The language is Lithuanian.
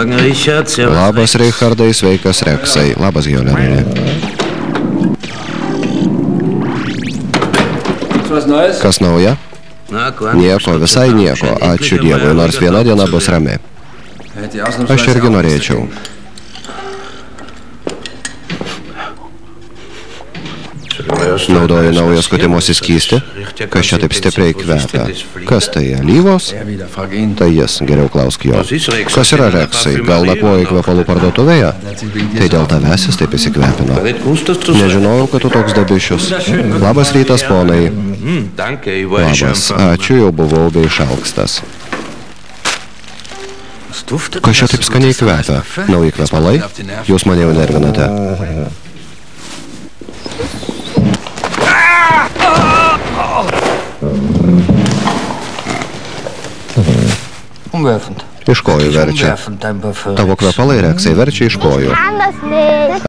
Morgen, Richard. Labas, Richardai, sveikas, Reksai. Labas, Giolerinė. Kas nauja? Nieko, visai nieko. Ačiū Dievui, nors viena diena bus rami. Aš irgi norėčiau. Naudoju naują skutimosi skystį. Kas čia taip stipriai kvepia? Kas tai, alyvos? Tai jis, geriau klausk jo. Kas yra Reksai? Gal nakvoji kvepalų parduotuvėje? Tai dėl tavęs jis taip įsikvepino. Nežinojau, kad tu toks dabišius. Labas rytas, ponai. Labas, ačiū, jau buvau bei šalkstas. Kas čia taip skaniai kvepia? Nauji kvepalai? Jūs mane jau nervinate. Iš kojų verčia. Tavo kvepalai, Reksai, verčia iš kojų.